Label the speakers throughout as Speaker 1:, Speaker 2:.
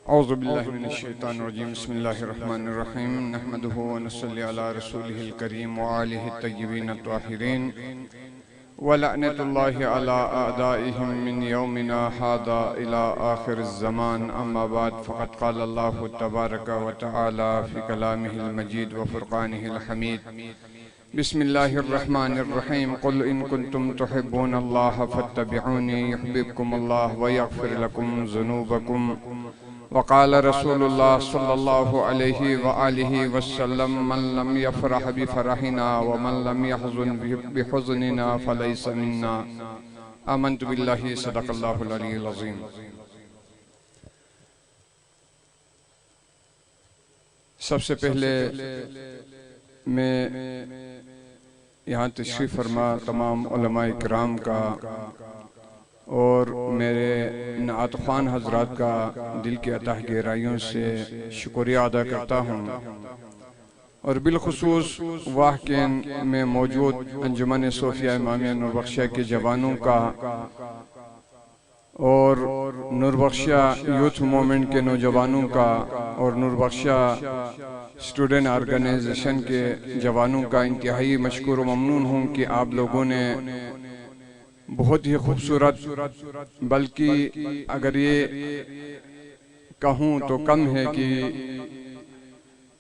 Speaker 1: औज़ु बिल्लाहि मिनश शैतानिर रजीम बिस्मिल्लाहिर रहमानिर रहीम नहमदुहु व नसल्ली अला रसूलिहिल करीम व आलिहि तय्यबीन अत्ताहिरीन व लअनतुल्लाहि अला अअदाइहिम मिन यौमिना हादा इला आखिरिज़ ज़मान अम्मा बाद फ़क़द क़ाल अल्लाहु तबारक व तआला फ़ी कलामिहिल मजीद व फ़ुरक़ानिहिल हमीद बिस्मिल्लाहिर्रहमानिर्रहीम क़ुल इन कुन्तुम तुहिब्बूनल्लाह फत्तबिऊनी युहब्बिबकुमुल्लाह व यग़फ़िर लकुम ज़ुनूबकुम वक़ाल रसूलुल्लाह सल्लल्लाहु अलैहि व आलिहि वसल्लम मन लम यफ़रह बिफ़रहिना व मन लम यहज़ुन बिहुज़्निना फ़लैसा मिन्ना आमन्तु बिल्लाहि सदक़ल्लाहुल अलियुल अज़ीम। सबसे पहले मैं यहाँ तशरीफ़ फरमा तमाम उलमाए किराम का और मेरे नात ख़्वान हज़रात का दिल की अतः गहराइयों से शुक्रिया अदा करता हूँ और बिलख़ुसूस वाक़ईन में मौजूद अंजुमन सोफिया इमामिया नूरबख्शिया के जवानों का और नूरबख्शिया यूथ मूवमेंट के नौजवानों का और नूरबख्शिया स्टूडेंट ऑर्गेनाइजेशन के जवानों का इंतहाई मशकूर व ममनून हूँ कि आप लोगों ने बहुत ही खूबसूरत, बल्कि अगर ये कहूँ तो कम है कि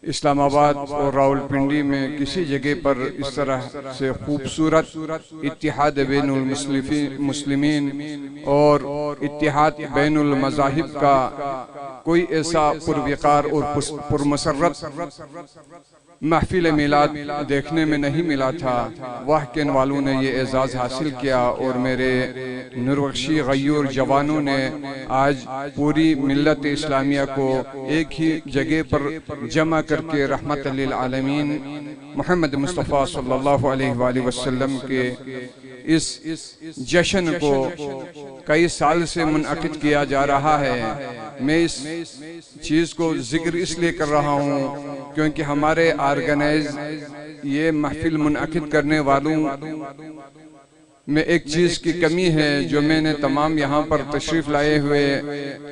Speaker 1: इस्लामाबाद और रावलपिंडी में किसी जगह पर इस तरह से खूबसूरत इत्तिहाद बैनुल मुस्लिमीन और इत्तिहाद बैनुल मज़ाहिब का कोई ऐसा पुरवकार और पुरमसरत महफिल मिलाद देखने में नहीं मिला था। वाक़ईन वालों ने ये एजाज़ हासिल किया और मेरे नूरबख्शी गयूर जवानों ने आज पूरी मिल्लत इस्लामिया को एक ही जगह पर जमा करके रहमत लिल आलमीन मोहम्मद मुस्तफ़ा सल्लल्लाहु अलैहि वसल्लम के इस जश्न को कई साल से मुनअक़िद किया जा रहा है। मैं इस चीज़ को जिक्र इसलिए कर रहा हूँ क्योंकि हमारे ऑर्गेनाइज ये महफिल मुनअक़िद करने वालों में एक चीज़ की कमी है जो मैंने तमाम यहाँ पर तशरीफ़ लाए हुए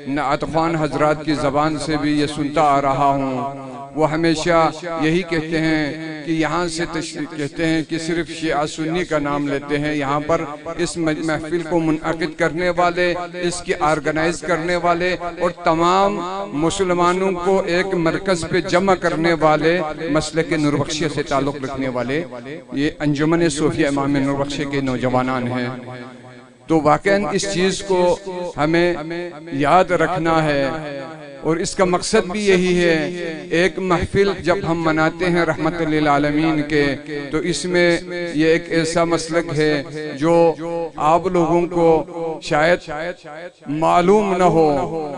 Speaker 1: नात ख़्वान हज़रात की ज़बान से भी ये सुनता आ रहा हूँ। वो हमेशा यही कहते हैं कि यहाँ से कहते हैं कि सिर्फ शिया सुन्नी का नाम लेते हैं। यहाँ पर इस महफिल को मुनअक़िद करने वाले, इसकी ऑर्गेनाइज करने वाले और तमाम मुसलमानों को एक मरकज़ पे जमा करने वाले मसले के नूरबख्शिया से ताल्लुक़ रखने वाले ये अंजुमन सोफिया इमाम नूरबख्शिया के नौजवानान हैं। तो वाक़ईन इस चीज़ को हमें याद रखना है और इसका मकसद भी यही है। एक महफिल जब हम मनाते हैं रहमत लिल आलमीन के, तो इसमें ये एक ऐसा मसलक है जो आप लोगों को शायद मालूम न हो।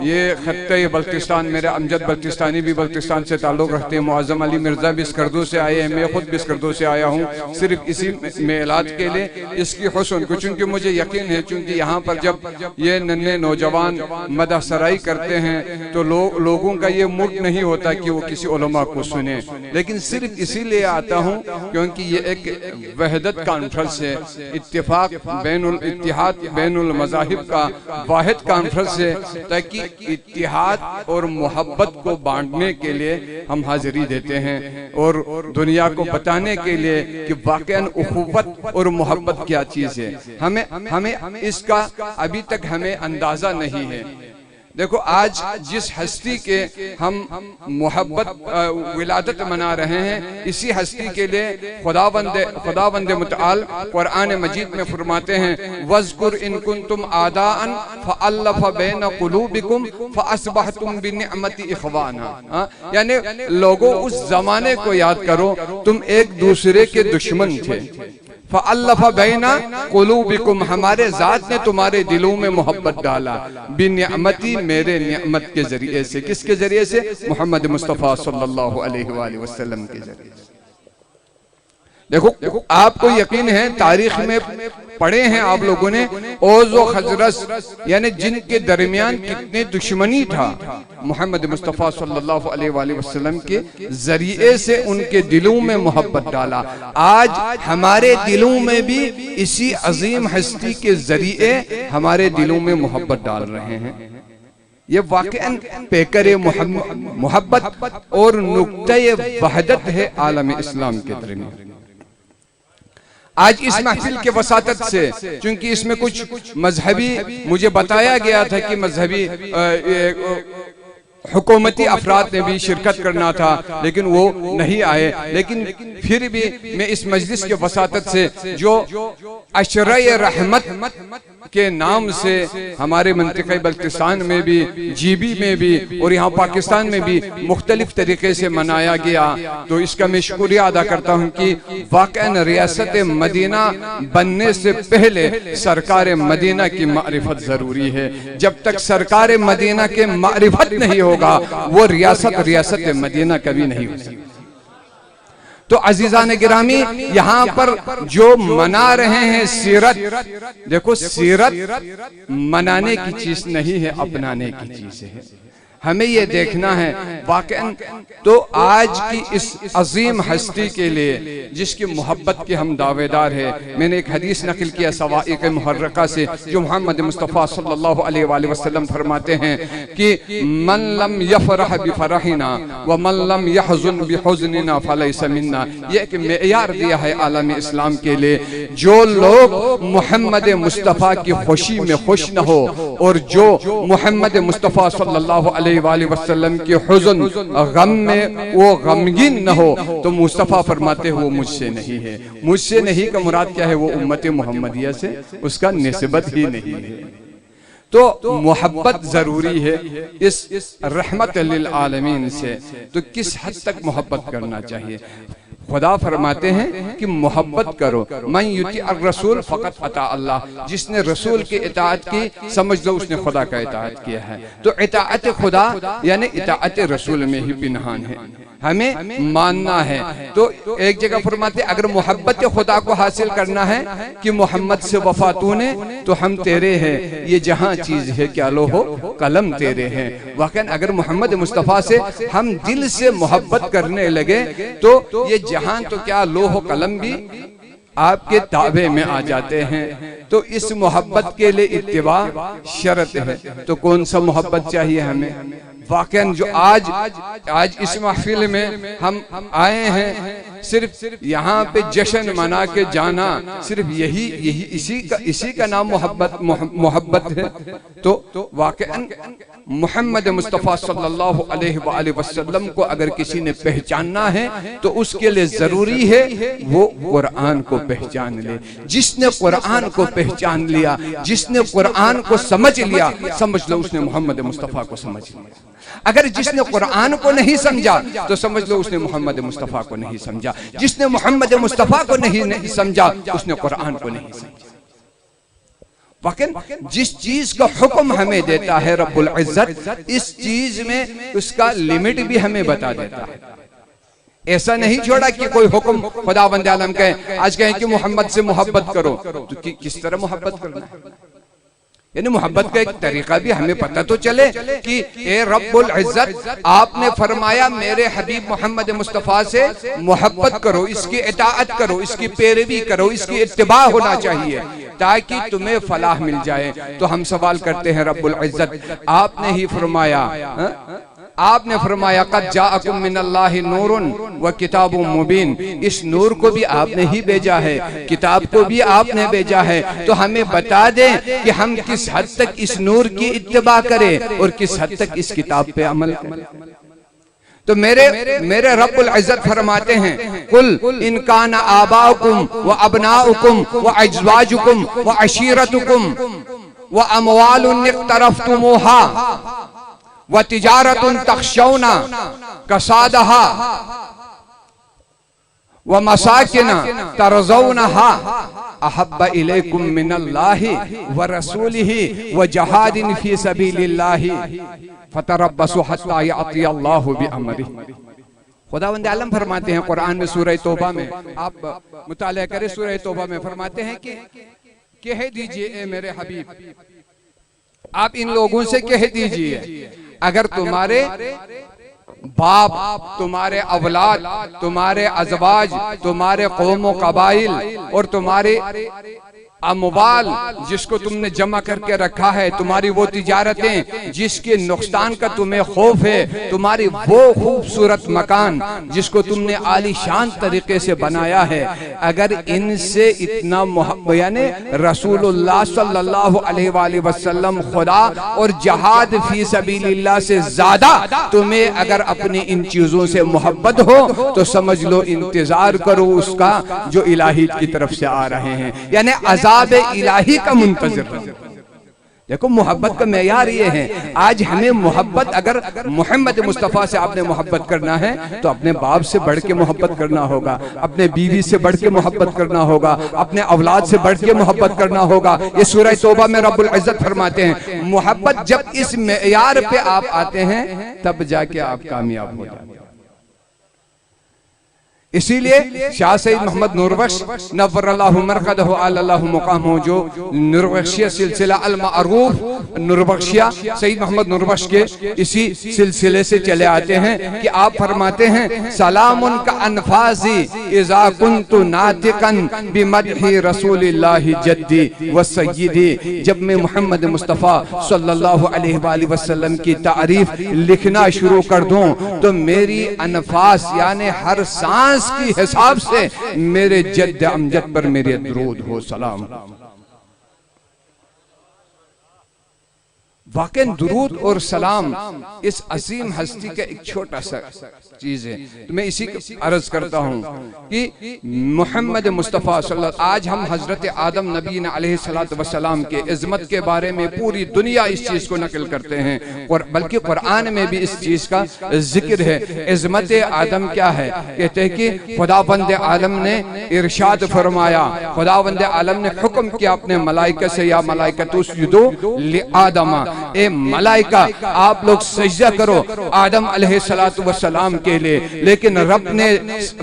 Speaker 1: ये खत्ते बल्तिस्तान, मेरे अमजद बल्तिस्तानी भी बल्तिस्तान से ताल्लुक़ रखते हैं, मुअज़्ज़म अली मिर्ज़ा भी स्कर्दू से आए हैं, मैं खुद भी स्कर्दू से आया हूँ सिर्फ इसी मेलाद के लिए, इसकी हुस्न को, चूँकि मुझे यकीन है चूँकि यहाँ पर जब ये नन्हे नौजवान मदह सराई करते हैं तो लोगों का ये मूड नहीं होता कि वो किसी उलमा को सुने, लेकिन सिर्फ इसीलिए आता हूँ क्योंकि ये एक वहदत कॉन्फ्रेंस है, इत्तिफाक बैनुल इत्तिहाद बैनुल मज़ाहिब का वाहिद कॉन्फ्रेंस है, ताकि इत्तिहाद और मोहब्बत को बांटने के लिए हम हाजिरी देते हैं और दुनिया को बताने के लिए कि वाक़ईन उख़ुवत और मोहब्बत क्या चीज़ है। हमें इसका अभी तक हमें अंदाज़ा नहीं है। देखो आज जिस हस्ती के हम मोहब्बत विलादत मना रहे हैं, इसी हस्ती के लिए खुदावंद मुतआल कुरान मजीद में फरमाते हैं वज़कुर इन कुंतुम आदाअन फ़अल्लफ़ बैन क़ुलूबिकुम फ़अस्बहतुम बिनिअमति इख़वाना। यानी लोगों उस जमाने को याद करो, तुम एक दूसरे के दुश्मन थे। फ़अल्लफ़ बैना क़ुलूबिकुम, हमारे ज़ात ने तुम्हारे दिलों में मोहब्बत डाला, बिनिअमती, मेरे निअमत के जरिए से। किसके जरिए से? मोहम्मद मुस्तफ़ा सल्लल्लाहु अलैहि वसल्लम के जरिए से। देखो आपको यकीन है, तारीख में पढ़े हैं आप लोगों ने, औज़ व खज़रज यानी जिनके दरमियान कितने दुश्मनी था, मोहम्मद मुस्तफ़ा सल्लल्लाहु अलैहि वसल्लम के जरिए से उनके दिलों में मोहब्बत डाला। आज हमारे दिलों में भी इसी अजीम हस्ती के जरिए हमारे दिलों में मोहब्बत डाल रहे हैं। ये वाक़अन पेकर मोहब्बत और नुक्ते वहदत है आलम इस्लाम के दरमियान। आज इस महफिल के वसातत से, चूंकि इसमें कुछ मजहबी, मुझे बताया गया था कि मजहबी हुकूमती अफराद ने भी शिरकत करना था, लेकिन वो नहीं आए। लेकिन फिर भी मैं इस मजलिस के वसातत से, जो अशरे रहमत के नाम से हमारे मंतिक़े बल्तिस्तान में भी, जीबी में भी और यहाँ पाकिस्तान में भी मुख्तलिफ तरीके से मनाया गया, तो इसका मैं शुक्रिया अदा करता हूँ कि वाक़अन रियासत मदीना बनने से पहले सरकार मदीना की मारिफत ज़रूरी है। जब तक सरकार मदीना के मारिफत नहीं होगा, वो रियासत मदीना कभी नहीं हो सकती। तो अजीज़ान गिरामी, यहाँ पर जो मना रहे हैं सीरत, देखो सीरत मनाने की चीज नहीं है, अपनाने की चीज है। हमें ये देखना है वाक़अन। तो आज की इस अजीम हस्ती के लिए जिसकी मोहब्बत के हम दावेदार हैं, मैंने एक हदीस नकल किया सवाइक़ मुहर्रका से, जो मोहम्मद मुस्तफ़ा सल्लल्लाहु अलैहि वसल्लम फरमाते हैं कि मन लम यफरह बिफरहिना व मन लम यहज़ुन बिहुज़निना फलैसा मिन्ना। ये एक मेयार दिया है आलम इस्लाम के लिए। जो लोग मोहम्मद मुस्तफ़ा की खुशी में खुश न हो और जो मोहम्मद मुस्तफ़ा सल्लल्लाहु अलैहि वसल्लम के हुज़्न गम में वो गमगीन न हो, तो मुस्तफ़ा फरमाते हो वो मुझसे नहीं है। मुझसे नहीं का मुराद क्या है? वो उम्मत मोहम्मदिया से उसका निस्बत ही नहीं है। तो मोहब्बत जरूरी है इस रहमत लिल आलमीन से। तो किस हद तक मोहब्बत करना चाहिए? खुदा फरमाते हैं कि मोहब्बत करो। मन युति रसूल फ़क़त अता अल्लाह। जिसने रसूल की इताअत की, समझ लो उसने खुदा का इताअत किया है। तो इताअत खुदा यानी इताअत रसूल में ही पिनहान है, हमें मानना है। तो एक जगह फरमाते अगर मोहब्बत खुदा को हासिल करना है कि मोहम्मद से वफा तूने, तो हम तेरे हैं, ये जहां चीज है क्या लो हो कलम तेरे हैं। वाकई अगर मोहम्मद मुस्तफ़ा से हम दिल से मोहब्बत करने लगे, तो ये जहां तो क्या लो हो कलम भी आपके ताबे में आ जाते हैं। तो इस मोहब्बत के लिए इत्तिबा शर्त है। तो कौन सा मोहब्बत चाहिए हमें? वाकई जो आज इस महफिल में हम आए हैं, सिर्फ यहाँ पे जश्न मना के जाना, सिर्फ यही इसी का नाम मोहब्बत है। तो वाकई मोहम्मद मुस्तफ़ा सल्लल्लाहु अलैहि वसल्लम को अगर किसी ने पहचानना है, तो उसके लिए जरूरी है वो कुरान को पहचान ले। जिसने कुरान को पहचान लिया, जिसने कुरान को समझ लिया, समझ लो उसने मोहम्मद मुस्तफ़ा को समझ लिया। अगर जिसने कुरान को नहीं समझा, तो समझ लो उसने मोहम्मद मुस्तफ़ा को नहीं समझा। जिसने मोहम्मद मुस्तफ़ा को नहीं समझा, उसने कुरान को नहीं समझा। वाकई जिस चीज का हुक्म हमें देता है रब्बुल इज्जत, इस चीज में उसका लिमिट भी हमें बता देता है। ऐसा नहीं छोड़ा कि कोई हुक्म खुदावंद आलम कहे, आज कहें कि मोहम्मद से मोहब्बत करो, तो किस तरह मोहब्बत करना है? यानी मोहब्बत का एक तरीका भी हमें पता तो चले कि ए रब्बुल इज्जत, आपने फरमाया मेरे हबीब मोहम्मद मुस्तफ़ा से मोहब्बत करो, इसकी इताअत करो, इसकी पैरवी करो, इसकी इत्तिबा होना चाहिए ताकि तुम्हें फलाह मिल जाए। तो हम सवाल करते हैं रब्बुल इज्जत, आपने ही फरमाया, आपने फरमाया क़द जाअकुम मिनल्लाहि नूरुन व किताबुम मुबीन। इस नूर को भी आपने ही भेजा है, किताब को भी आपने भेजा है। तो हमें बता दें कि हम किस हद तक इस नूर की इत्तिबा करें और किस हद तक इस किताब पे अमल करें। तो मेरे रब्बुल इज्जत फरमाते हैं, कुल इन काना आबाउकुम व अबनाउकुम व अज़वाजुकुम व अशीरतुकुम व अमवालुन इक़्तरफ़्तुमूहा व तिजारतुन तख़शौना कसादहा व मसाकिना तरज़ौनहा अहब्बा इलैकुम मिनल्लाहि व रसूलिही व जहादिन फी सबीलिल्लाहि फतरब्बसू हत्ता याति अल्लाहु बिअमरिही। खुदावंद आलम फरमाते हैं कुरान में सूरह तौबा में, आप मुताला करें, सूरह तौबा में फरमाते हैं कि कह दीजिए ए मेरे हबीब, आप इन लोगों से कह दीजिए, अगर तुम्हारे बाप, तुम्हारे औलाद, तुम्हारे अज़वाज, तुम्हारे कौम कबाइल और तुम्हारे अमवाल जिसको तुमने जमा करके रखा है, तुम्हारी वो तिजारतें जिसके नुकसान का तुम्हें खौफ है, तुम्हारी वो खूबसूरत मकान जिसको तुमने आलीशान तरीके से बनाया है, अगर इनसे इतना यानी रसूलुल्लाह सल्लल्लाहु अलैहि वसल्लम खुदा और जहाद फी सबीलिल्लाह से ज्यादा तुम्हें अगर अपनी इन चीजों से मोहब्बत हो तो समझ लो इंतजार करो उसका जो इलाही की तरफ से आ रहे हैं, यानी अज़ाब इलाही का मुंतज़िर। देखो मोहब्बत का मेयार ये है, आज हमें मोहब्बत, अगर मोहम्मद मुस्तफ़ा से आपने मोहब्बत करना है तो अपने बाप से बढ़ के मोहब्बत करना होगा, अपने बीवी से बढ़ के मोहब्बत करना होगा, अपने औलाद से बढ़ के मोहब्बत करना होगा। ये सूरह तौबा में रब्बुल इज्जत फरमाते हैं, मोहब्बत जब इस मेयार पे आप आते हैं तब जाके आप कामयाब हो जाते हैं। इसीलिए शाह सईद मोहम्मद नूरबख्श नव्वरल्लाहु मरक़दहु अल्लाहु मुक़ामहु, जो नूरबख्शिया सिलसिला अल मअरूफ नूरबख्शिया सईद मोहम्मद नूरबख्श के इसी सिलसिले से चले आते हैं कि आप फरमाते हैं, सलामुन का अनफाजी इज़ा कुन्तु नातिकन बिमदहि रसूलिल्लाहि जद्दी व सय्यदी। जब मैं मोहम्मद मुस्तफ़ा सल्लल्लाहु अलैहि वसल्लम की तारीफ लिखना शुरू कर दूं तो मेरी अनफास यानी हर सांस की हिसाब से मेरे जद्द अमजद पर मेरे दुरूद हो सलाम। वाकई दुरूद और सलाम इस अजीम हस्ती का एक छोटा सा चीज है। तो मैं इसी को अर्ज करता हूँ कि मोहम्मद मुस्तफ़ा सल्लल्लाहु, आज हम हजरत आदम नबी अलैहिस्सलातु वस्सलाम के इज़्ज़त के बारे में पूरी दुनिया इस चीज को नकल करते हैं, और बल्कि कुरान में भी इस चीज का जिक्र है। इज़्ज़त आदम क्या है? कहते हैं कि खुदावंद आलम ने इरशाद फरमाया, खुदावंद आलम ने हुक्म किया अपने मलाइका से, या मलाइकतु उसजुदू लि आदम, ए मलाइका आप लोग सजदा करो आदम अलैहिस्सलातु वस्सलाम के लिए। लेकिन रब ने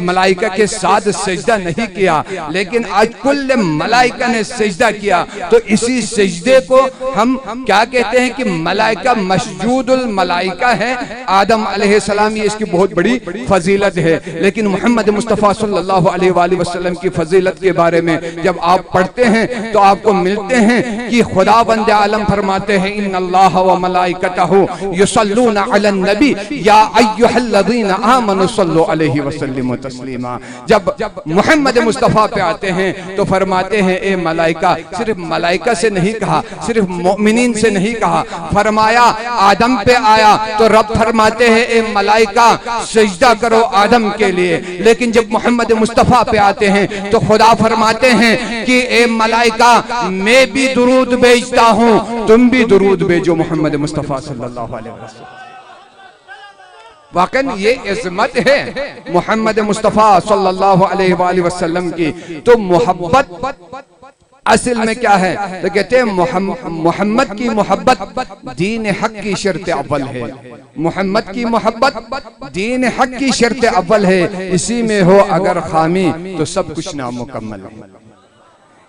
Speaker 1: मलाइका के साथ सजदा नहीं किया, लेकिन आज कुल मलाइका ने सजदा किया। तो इसी सजदे को हम क्या कहते हैं कि मलाइका मसजूदुल मलाइका है आदम अलैहिस्सलाम, ये इसकी बहुत बड़ी फजीलत है। लेकिन मोहम्मद मुस्तफ़ा सल्लल्लाहु अलैहि वसल्लम की फजीलत के बारे में जब आप पढ़ते हैं तो आपको मिलते हैं कि खुदावंद आलम फरमाते हैं, इन्नल्लाह व मलाइकतहु युसल्लूना अलन नबी या अय्युहल्लज़ीना आमनु सल्लु अलैहि वसल्लिमु तस्लीमा। जब मोहम्मद मुस्तफ़ा पे आते हैं तो फरमाते हैं, ए मलाइका, सिर्फ मलाइका से नहीं कहा, सिर्फ मोमिनीन से नहीं कहा, फरमाया आदम पे आया तो रब फरमाते हैं, ए मलाइका सजदा करो आदम के लिए। लेकिन जब मोहम्मद मुस्तफ़ा पे आते हैं तो खुदा फरमाते हैं कि ए मलाइका मैं भी दुरूद भेजता हूँ, तुम भी दुरूद भेजो मोहम्मद मुस्तफ़ा सल्लल्लाहु अलैहि वसल्लम। वाकई ये इज़्ज़त है मोहम्मद मुस्तफ़ा सल्लल्लाहु अलैहि वसल्लम की। तो मोहब्बत असल में क्या है? तो कहते हैं मोहम्मद की मोहब्बत दीन हक की शर्त अव्वल है। मोहम्मद की मोहब्बत दीन हक की शर्त अव्वल है, इसी में हो अगर खामी तो सब कुछ नामुकम्मल है।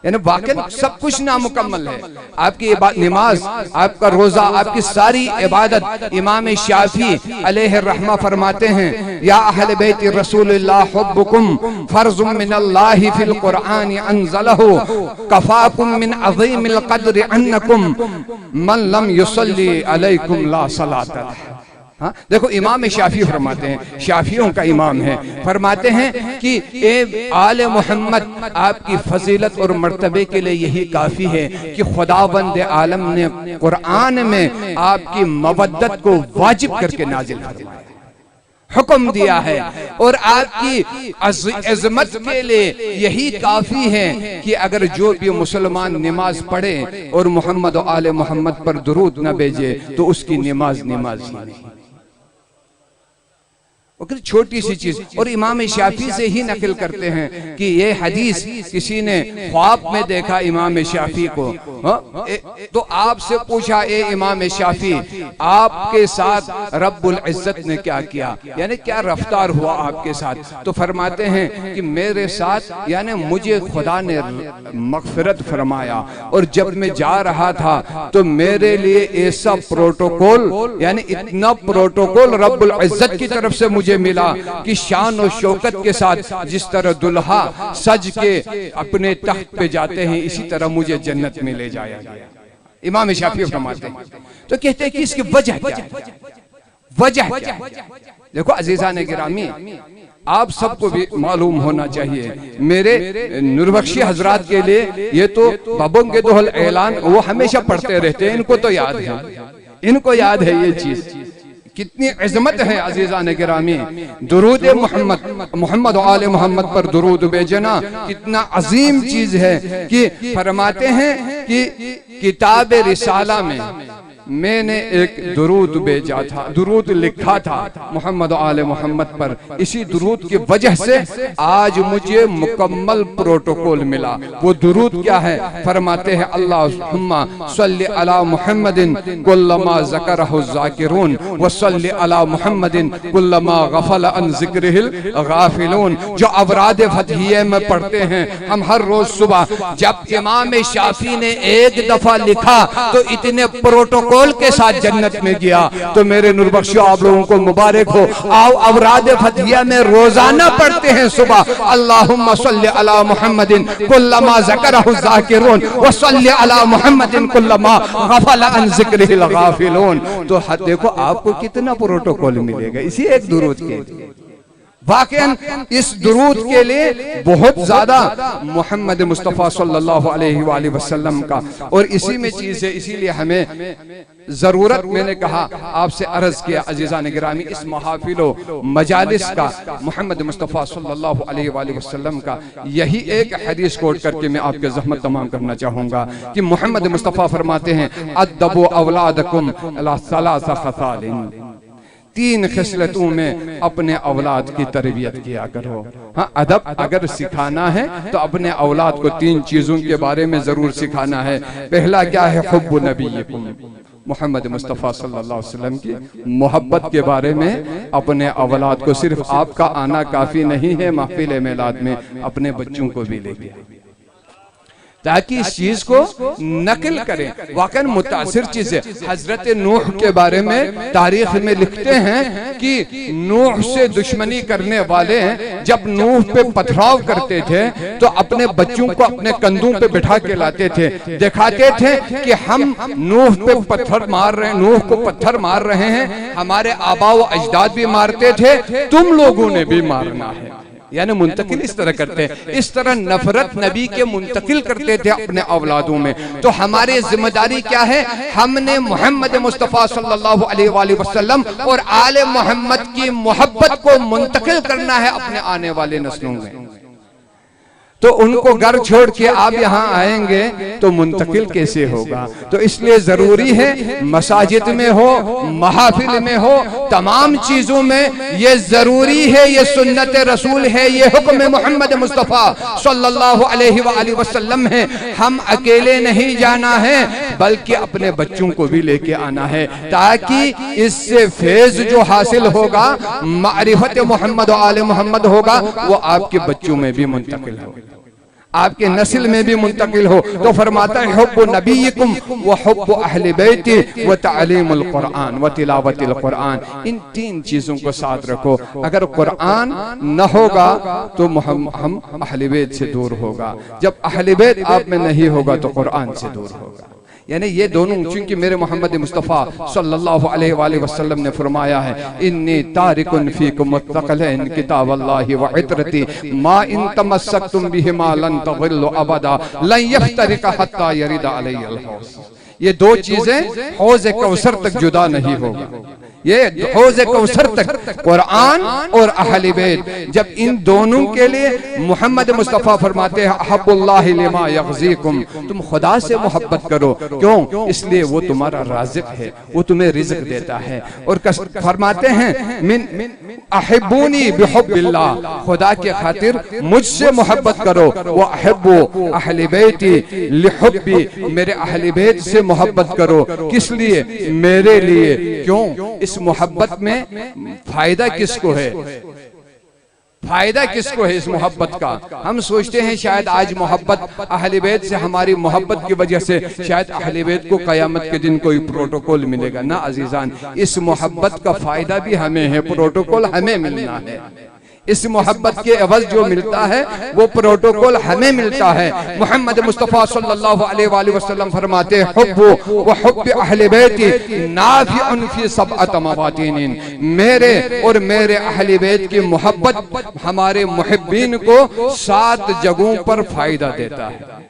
Speaker 1: यानी वाकई सब कुछ नामुकम्मल है। आपकी नमाज, आपका रोजा, आपकी सारी इबादत, इमाम शाफी अलैहि रहमा फरमाते हैं, या अहले बैत रसूलुल्लाह हुब्बुकुम फर्जुम मिनल्लाहि फिल कुरआन अंज़लहु कफाकुम मिन अज़ीमिल क़द्र अन्नकुम मन लम युसल्ली अलैकुम ला सलात। हाँ, देखो इमाम शाफी फरमाते हैं, शाफियों का इमाम है, फरमाते हैं कि ए आले मोहम्मद आपकी फजीलत और मर्तबे के लिए यही काफी है कि खुदावंद आलम ने कुरान में आपकी मवद्दत को वाजिब करके नाजिल फरमाया, हुक्म दिया है। और आपकी अज़मत के लिए यही काफी है कि अगर जो भी मुसलमान नमाज पढ़े और मोहम्मद और आले मोहम्मद पर दुरूद न भेजे तो उसकी नमाज नहीं। छोटी सी चीज, और इमाम शाफी से ही नकल करते हैं कि ये हदीस किसी ने ख्वाब में देखा इमाम शाफी को, तो आपसे पूछा, ए इमाम शाफी आपके साथ रब्बुल इज्जत ने क्या किया, यानी क्या रफ्तार हुआ आपके साथ? तो फरमाते हैं कि मेरे साथ यानी मुझे खुदा ने मग़फ़िरत फरमाया, और जब मैं जा रहा था तो मेरे लिए ऐसा प्रोटोकॉल, यानी इतना प्रोटोकॉल रब्बुल इज्जत की तरफ से मुझे मुझे मिला कि शान और शौकत के साथ जिस तरह दुल्हा सज के अपने तख्त पे जाते हैं, इसी तरह मुझे जन्नत में ले जाया गया। इमाम शाफी फरमाते हैं। तो कहते हैं कि इसकी वजह क्या है? वजह क्या है? देखो अजीजान गिरामी, आप सबको भी मालूम होना चाहिए, मेरे नूरबख्शी हजरात के लिए ये तो बबंगे दोहल ऐलान वो हमेशा पढ़ते रहते हैं, इनको तो याद है, इनको याद है ये चीज कितनी इज़्ज़त है। अजीज़ान गिरामी, दुरूद मोहम्मद, मोहम्मद आले मोहम्मद पर दुरूद भेजना कितना अजीम चीज है कि फरमाते हैं कि किताब रिसाला में मैंने एक दुरूद भेजा था, दुरूद लिखा था मोहम्मद आले मोहम्मद पर। इसी दुरूद की वजह से आज मुझे मुकम्मल प्रोटोकॉल मिला। वो दुरूद क्या है? फरमाते हैं अल्लाहुम्मा सल्ली अला मुहम्मदिन कुल्लमा ज़करहु ज़ाकिरून व सल्ली अला मुहम्मदिन कुल्लमा गफल अन ज़िक्रिहिल गाफिलून। जो अवराद फतहिया में पढ़ते हैं हम हर रोज सुबह, जब इमाम शाफी ने एक दफा लिखा तो इतने प्रोटोकॉल के साथ जन्नत में गया। तो मेरे नूरबख्शियों, आप लोगों को मुबारक हो। आओ अवराद फतहिया में रोजाना पढ़ते हैं सुबह अल्लाहुम्मा सल्ली अला मुहम्मदिन कुल्लमा ज़करहु ज़ाकिरून व सल्ली अला मुहम्मदिन कुल्लमा गफल अन ज़िक्रिहिल गाफिलून। तो देखो आपको कितना प्रोटोकॉल मिलेगा इसी एक दुरूद के। वाकई इस दुरूद के लिए बहुत ज्यादा मोहम्मद मुस्तफ़ा सल्लल्लाहु अलैहि वसल्लम का और इसी में चीज है, इसीलिए हमें जरूरत, मैंने कहा आपसे अर्ज किया अजीज़ान गिरामी, इस महफिलो मजालिस का मोहम्मद मुस्तफ़ा सल्लल्लाहु अलैहि वसल्लम का यही एक हदीस कोट करके मैं आपके ज़हमत तमाम करना चाहूंगा कि मोहम्मद मुस्तफ़ा फरमाते हैं अद्दबु औलादकुम अला सलासा खसालिन, 3 खिसलतों में अपने औलाद की तरबियत किया करो। हाँ, अदब अगर सिखाना है तो अपने औलाद को 3 चीजों के बारे में जरूर सिखाना है। पहला क्या है? हुब्बु नबीयकुम, मोहम्मद मुस्तफ़ा सल्लल्लाहु अलैहि वसल्लम की मोहब्बत के बारे में अपने औलाद को, सिर्फ आपका आना काफी नहीं है महफिल मिलाद में, अपने बच्चों को भी लेके, ताकि इस चीज को नकल करें। वाकई मुतासिर चीज है। हजरत नूह के बारे में तारीख में लिखते हैं कि नूह से दुश्मनी करने वाले जब नूह पे पथराव करते थे तो अपने बच्चों को अपने कंधों पे बिठा के लाते थे, दिखाते थे कि हम नूह पे पत्थर मार रहे हैं, नूह को पत्थर मार रहे हैं, हमारे आबा व अजदाद भी मारते थे, तुम लोगों ने भी मारना है। यानी मुंतकिल इस तरह करते हैं, इस तरह नफरत नबी के मुंतकिल करते थे अपने औलादों में। तो हमारी जिम्मेदारी क्या है? हमने मोहम्मद मुस्तफ़ा सल्लल्लाहु अलैहि वसल्लम और आले मोहम्मद की मोहब्बत को मुंतकिल करना है अपने आने वाले नस्लों में। तो उनको घर छोड़ के आप यहाँ आएंगे तो मुंतकिल कैसे होगा? तो इसलिए जरूरी है मसाजिद में हो, महफिल में हो, तमाम चीजों में ये जरूरी है, ये सुन्नत रसूल है, ये हुक्म मोहम्मद मुस्तफ़ा सल्लल्लाहु अलैहि वसल्लम है। हम अकेले नहीं जाना है बल्कि अपने बच्चों को भी लेके आना है, ताकि इससे फैज जो हासिल होगा, मारिफत मोहम्मद और आले मोहम्मद होगा, वो आपके बच्चों में भी मुंतकिल हो, आपके नस्ल में भी मुंतकिल हो। तो फरमाता है हुब्बु नबीयकुम व हुब्बु अहले बैती व तालीमुल कुरान व तिलावतिल कुरान। इन 3 चीजों को साथ रखो। अगर कुरान न होगा तो हम अहले बैत से दूर होगा, जब अहले बैत आप में नहीं होगा तो कुरान से दूर होगा। यानी ये दोनों, चूंकि मेरे मोहम्मद मुस्तफ़ा सल्लल्लाहु अलैहि वसल्लम ने फरमाया है इन्नी तारिकुन फीकुम मुत्तक़लैन किताबल्लाहि व इत्रती मा इन तमस्सकतुम बिहिमा लन तज़िल्लु अबदा लन यफ्तरिका हत्ता यरिदा अलैहिल हौज़। ये 2 चीजें हौज़ कौसर तक जुदा नहीं होगा। ये हौज़ कौसर तक कुरान और अहले बैत, जब इन दोनों के लिए मोहम्मद मुस्तफ़ा फरमाते हैं अहब्बुल्लाहि लिमा यग़ज़ीकुम, तुम खुदा से मोहब्बत करो। क्यों? इसलिए वो तुम्हारा राज़िक़ है, वो तुम्हें रिज़्क़ देता है। और फरमाते हैं मिन अहिब्बूनी बिहुब्बिल्लाह, खुदा के खातिर मुझसे मोहब्बत करो। वो अहिब्बु अहले बैती लिहुब्बी, मेरे अहले बैत से मोहब्बत करो। किस लिए? मेरे लिए। क्यों? इस मोहब्बत में फायदा किसको है? फायदा किसको है इस मोहब्बत का? हम सोचते हैं शायद आज मोहब्बत अहले बैत से, हमारी मोहब्बत की वजह से शायद अहले बैत को क़यामत के दिन कोई प्रोटोकॉल मिलेगा। ना अजीजान, इस मोहब्बत का फायदा भी हमें है, प्रोटोकॉल हमें मिलना है। इस मोहब्बत के एवज जो मिलता है वो प्रोटोकॉल हमें मिलता है। मोहम्मद मुस्तफ़ा सल्लल्लाहु अलैहि वसल्लम फरमाते हैं, हुब्बु व हुब्ब अहले बैती नाफ़िउन फी सबअत मवातिन, मेरे और मेरे अहले बैत की मोहब्बत हमारे मुहिब्बीन को 7 जगहों पर फायदा देता है।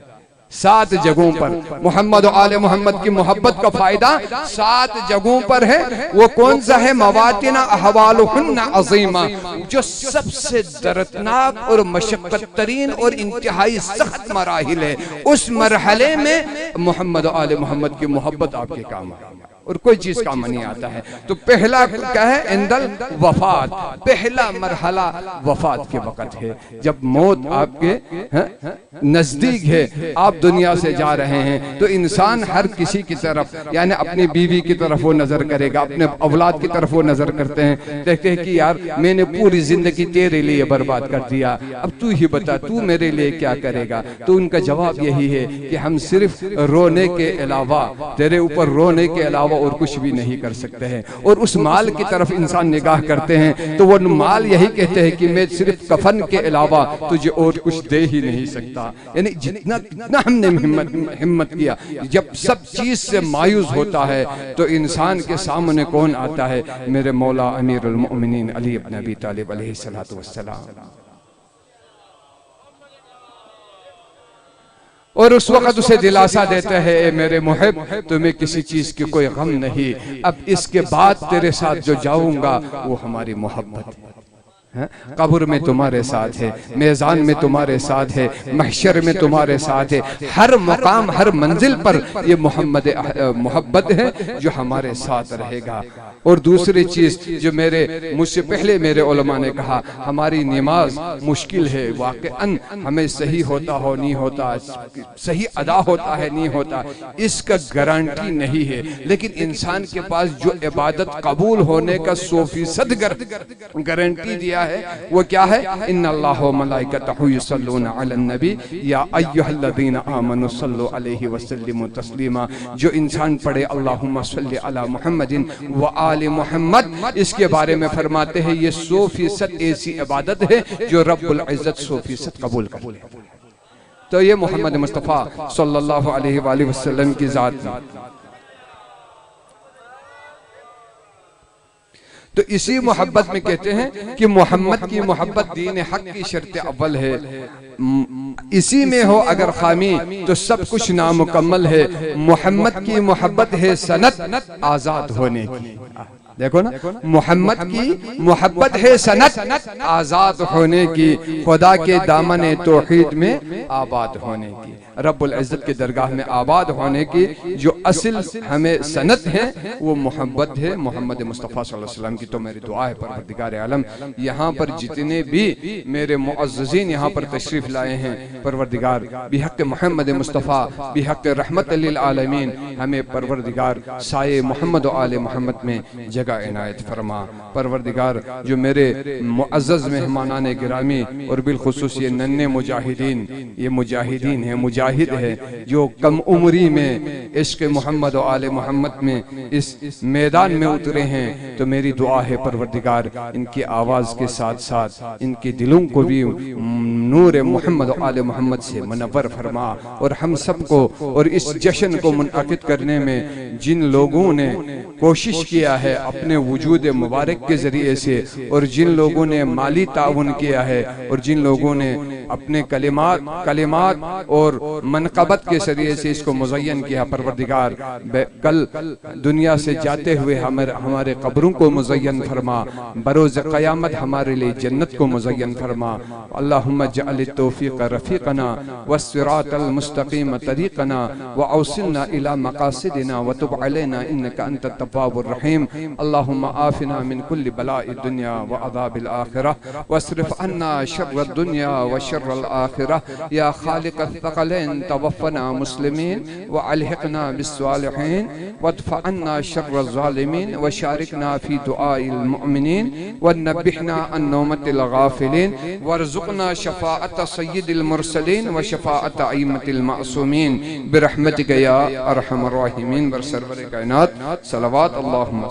Speaker 1: 7 जगहों पर मोहम्मद और आले मोहम्मद की मोहब्बत का फायदा 7 जगहों पर है। वो कौन सा है? मवातिना अहवालुहुन्ना अज़ीमा, जो सबसे दर्दनाक और मशक्कत तरीन और इंतहाई सख्त मराहिल है, उस मरहले में मोहम्मद और आले मोहम्मद की मोहब्बत आपके काम आएगी और कोई चीज काम नहीं आता है। तो पहला क्या है? इंदल वफात, पहला मरहला वफात के वक़्त है, जब मौत आपके नजदीक है, आप दुनिया से जा रहे हैं, तो इंसान हर किसी की तरफ, यानी अपनी बीवी की तरफ वो नजर करेगा, अपने औलाद की तरफ वो नजर करते हैं, देखते हैं कि यार मैंने पूरी जिंदगी तेरे लिए बर्बाद कर दिया, अब तू ही बता तू मेरे लिए क्या करेगा? तो उनका जवाब यही है कि हम सिर्फ रोने के अलावा, तेरे ऊपर रोने के अलावा और कुछ भी नहीं कर सकते हैं। और उस माल की तरफ इंसान निगाह करते हैं तो वो माल यही कहते हैं कि मैं सिर्फ कफन के अलावा तुझे और कुछ दे ही नहीं सकता। यानी जितना हमने हिम्मत किया, जब सब चीज से मायूस होता है तो इंसान के सामने कौन आता है? मेरे मौला अमीरुल मोमिनीन अली इब्न अबी तालिब अलैहिस्सलातु वस्सलाम। और उस वक़्त उसे दिलासा देते हैं, ए मेरे मुहिब, तुम्हें किसी चीज की कोई गम नहीं, अब इसके बाद तेरे साथ जो जाऊंगा वो हमारी मोहब्बत है। कब्र में तुम्हारे साथ है, मैदान में तुम्हारे साथ है, महशर में तुम्हारे साथ है, हर मकाम हर मंजिल पर ये मोहब्बत है जो हमारे साथ रहेगा। और दूसरी चीज जो मुझसे पहले मेरे उलमा ने कहा, हमारी नमाज मुश्किल है, वाक़अन हमें सही होता हो नहीं होता, सही अदा होता है नहीं होता, इसका गारंटी नहीं है, लेकिन इंसान के पास जो इबादत कबूल होने का 100% गारंटी दिया है वो क्या है? इन्नल्लाह व मलाइकतहु युसल्लूना अलन नबी या अय्युहल्लज़ीना आमनु सल्लु अलैहि वसल्लिमु तस्लीमा। जो इंसान पढ़े अल्लाहुम्मा सल्लि अला मुहम्मदिन व आले मुहम्मद, इसके बारे में फरमाते हैं ये 100% ऐसी इबादत है जो रब्बुल इज्जत 100% कबूल करे। तो ये मोहम्मद मुस्तफ़ा सल्लल्लाहु अलैहि वसल्लम की जात। तो इसी मोहब्बत में कहते हैं कि मोहम्मद की मोहब्बत दीन हक की शर्त अव्वल है, इसी में हो अगर खामी तो सब कुछ नामुकम्मल है। मोहम्मद की मोहब्बत है सनत आजाद होने की। देखो ना, मोहम्मद की मोहब्बत है सनत आजाद होने की, खुदा के दामन तौहीद में आबाद होने की, रब्बुल इज्जत की दरगाह में आबाद होने की। जो असल हमें सनत है वो मोहब्बत है मोहम्मद मुस्तफ़ा सल्लल्लाहु अलैहि वसल्लम की। तो मेरी दुआ है परवरदिगार आलम, यहाँ पर जितने भी मेरे मुअज़्ज़ज़ीन यहाँ पर तशरीफ लाए हैं, परवरदिगार बिहक़ मोहम्मद मुस्तफ़ा बिहक़ रहमत लिल आलमीन, हमें परवरदिगार साये मोहम्मद व आले मोहम्मद में जगह इनायत फरमा। परवरदिगार जो मेरे मुअज़्ज़ज़ मेहमानाने गिरामी और बिलखुसूस ये नन्हे मुजाहिदीन, ये मुजाहिदीन है, मुजाहिद है, जो कम उम्री में इश्क़ मोहम्मद और आले मोहम्मद में इस मैदान में उतरे हैं, तो मेरी दुआ है परवरदिगार इनकी आवाज़ के साथ साथ इनके दिलों को भी नूर मोहम्मद और आले मोहम्मद से मुनव्वर फरमा। और हम सबको और इस जश्न को मुनअक़िद करने में जिन लोगों ने कोशिश किया है अपने वजूद मुबारक के ज़रिए से, और जिन लोगों ने माली ताउन किया है, और जिन लोगों ने अपने कलिमात और मनक़बत के ज़रिए से इसको मुज़य्यन किया, परवरदिगार कल दुनिया से जाते हुए हमारे कब्रों को मुज़य्यन फरमा, बरोज़ क़यामत हमारे लिए जन्नत को मुज़य्यन फरमा। अल्लाहुम्मा जअल तौफीक रफीकना वस्सिरातल मुस्तकीम तरीकना वअवसिलना इला मकासिदिना वतुब अलैना इन्नका अंतत तव्वाबुर रहीम। अल्लाहुम्मा आफिना मिन कुल्लि बलाइद दुनिया व अज़ाबिल आखिरह वस्रिफ अन्ना शर्रद दुनिया व शर्रल आखिरह या खालिक़त थक़लैन तवफ़्फ़ना मुस्लिमीन व अलहिक़ना बिस्सालिहीन वदफ़अ अन्ना शर्रज़ ज़ालिमीन व शारिकना फ़ी दुआइल मुअमिनीन व नब्बिहना अन नौमतिल गाफ़िलीन वरज़ुक़ना शफ़ाअत सय्यिदिल मुरसलीन व शफ़ाअत अइम्मतिल मासूमीन बिरहमतिका या अरहमर राहिमीन। बर सरवर कायनात सलवात अल्लाहुम्मा